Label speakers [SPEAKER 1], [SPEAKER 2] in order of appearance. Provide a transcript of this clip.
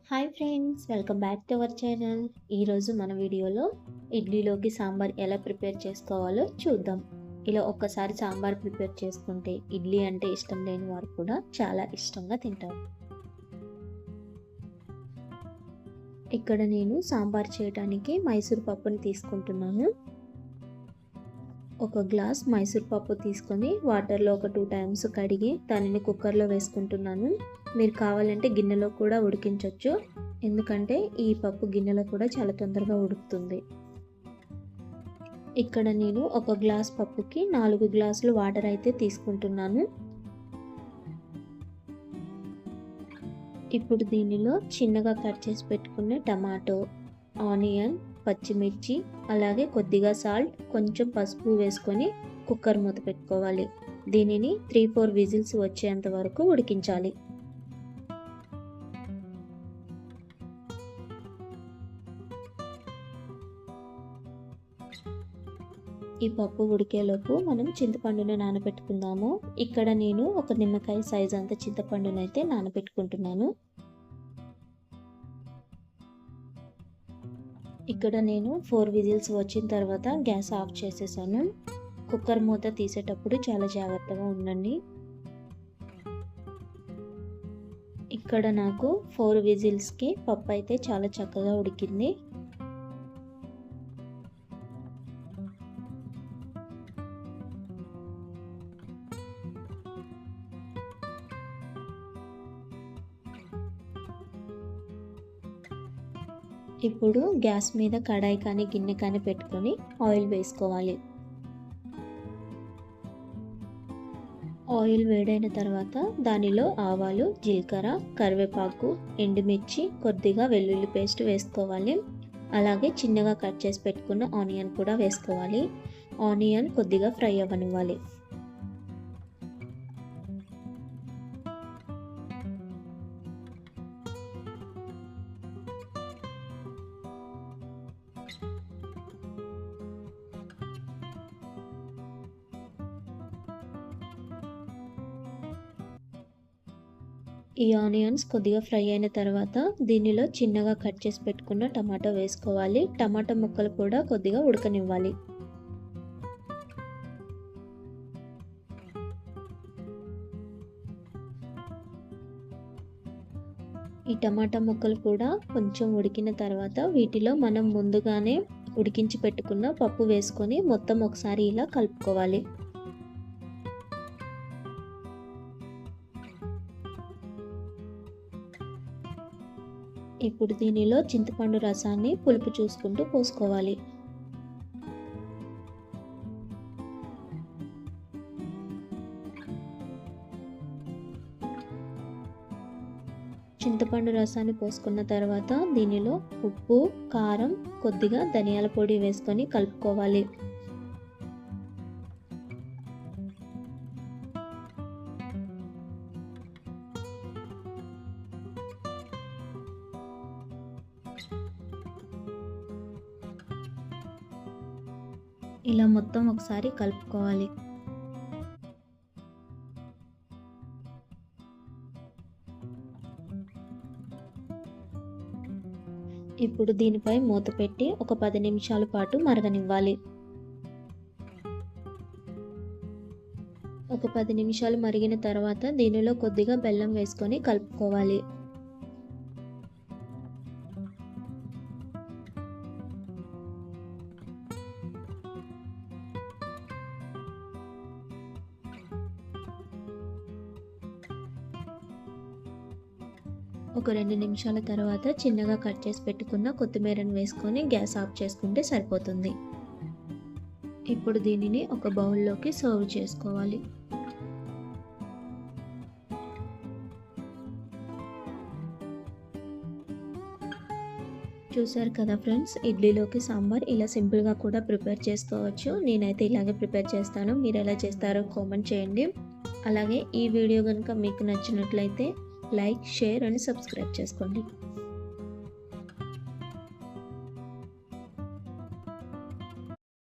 [SPEAKER 1] Hi friends, welcome back to our channel. ఈరోజు మన వీడియోలో ఇడ్లీలోకి సాంబార్ ఎలా ప్రిపేర్ చేసుకోవాలో చూద్దాం. ఇలా ఒక్కసారి సాంబార్ ప్రిపేర్ చేసుకుంటే ఇడ్లీ అంటే ఇష్టం లేని వారు కూడా చాలా ఇష్టంగా తింటారు. ఇక్కడ నేను సాంబార్ చేయడానికి మైసూర్ పప్పుని తీసుకుంటున్నాను. ఒక గ్లాస్ మైసూర్ పప్పు తీసుకొని వాటర్లో ఒక 2 టైమ్స్ కడిగి దానిని కుక్కర్లో వేసుకుంటున్నాను. మీరు కావాలంటే గిన్నెలో కూడా ఉడికించవచ్చు, ఎందుకంటే ఈ పప్పు గిన్నెలో కూడా చాలా తొందరగా ఉడుకుతుంది. ఇక్కడ నేను ఒక గ్లాస్ పప్పుకి 4 గ్లాసులు వాటర్ అయితే తీసుకుంటున్నాను. ఇప్పుడు దీనిలో చిన్నగా కట్ చేసి పెట్టుకున్న టమాటో, ఆనియన్, పచ్చిమిర్చి, అలాగే కొద్దిగా సాల్ట్, కొంచెం పసుపు వేసుకొని కుక్కర్ మూత పెట్టుకోవాలి. దీనిని 3-4 విజిల్స్ వచ్చేంత వరకు ఉడికించాలి. ఈ పప్పు ఉడికేలోపు మనం చింతపండును నానబెట్టుకుందాము. ఇక్కడ నేను ఒక నిమ్మకాయ సైజ్ అంత చింతపండును అయితే నానబెట్టుకుంటున్నాను. ఇక్కడ నేను 4 విజిల్స్ వచ్చిన తర్వాత గ్యాస్ ఆఫ్ చేసేసాను. కుక్కర్ మూత తీసేటప్పుడు చాలా జాగ్రత్తగా ఉండండి. ఇక్కడ నాకు 4 విజిల్స్కి పప్పు అయితే చాలా చక్కగా ఉడికింది. ఇప్పుడు గ్యాస్ మీద కడాయి కానీ గిన్నె కానీ పెట్టుకొని ఆయిల్ వేసుకోవాలి. ఆయిల్ వేడైన తర్వాత దానిలో ఆవాలు, జీలకర్ర, కరివేపాకు, ఎండుమిర్చి, కొద్దిగా వెల్లుల్లి పేస్ట్ వేసుకోవాలి. అలాగే చిన్నగా కట్ చేసి పెట్టుకున్న ఆనియన్ కూడా వేసుకోవాలి. ఆనియన్ కొద్దిగా ఫ్రై అవ్వనివ్వాలి. ఈ ఆనియన్స్ కొద్దిగా ఫ్రై అయిన తర్వాత దీనిలో చిన్నగా కట్ చేసి పెట్టుకున్న టమాటో వేసుకోవాలి. టమాటా ముక్కలు కూడా కొద్దిగా ఉడకనివ్వాలి. ఈ టమాటా ముక్కలు కూడా కొంచెం ఉడికిన తర్వాత వీటిలో మనం ముందుగానే ఉడికించి పెట్టుకున్న పప్పు వేసుకొని మొత్తం ఒకసారి ఇలా కలుపుకోవాలి. ఇప్పుడు దీనిలో చింతపండు రసాన్ని పులుపు చూసుకుంటూ పోసుకోవాలి. చింతపండు రసాన్ని పోసుకున్న తర్వాత దీనిలో ఉప్పు, కారం, కొద్దిగా ధనియాల పొడి వేసుకొని కలుపుకోవాలి. ఇలా మొత్తం ఒకసారి కలుపుకోవాలి. ఇప్పుడు దీనిపై మూత పెట్టి ఒక 10 నిమిషాల పాటు మరగనివ్వాలి. ఒక 10 నిమిషాలు మరిగిన తర్వాత దీనిలో కొద్దిగా బెల్లం వేసుకొని కలుపుకోవాలి. ఒక 2 నిమిషాల తర్వాత చిన్నగా కట్ చేసి పెట్టుకున్న కొత్తిమీరను వేసుకొని గ్యాస్ ఆఫ్ చేసుకుంటే సరిపోతుంది. ఇప్పుడు దీనిని ఒక బౌల్లోకి సర్వ్ చేసుకోవాలి. చూసారు కదా ఫ్రెండ్స్, ఇడ్లీలోకి సాంబార్ ఇలా సింపుల్గా కూడా ప్రిపేర్ చేసుకోవచ్చు. నేనైతే ఇలాగే ప్రిపేర్ చేస్తాను. మీరు ఎలా చేస్తారో కామెంట్ చేయండి. అలాగే ఈ వీడియో కనుక మీకు నచ్చినట్లయితే లైక్, షేర్ అండ్ సబ్స్క్రైబ్ చేసుకోండి.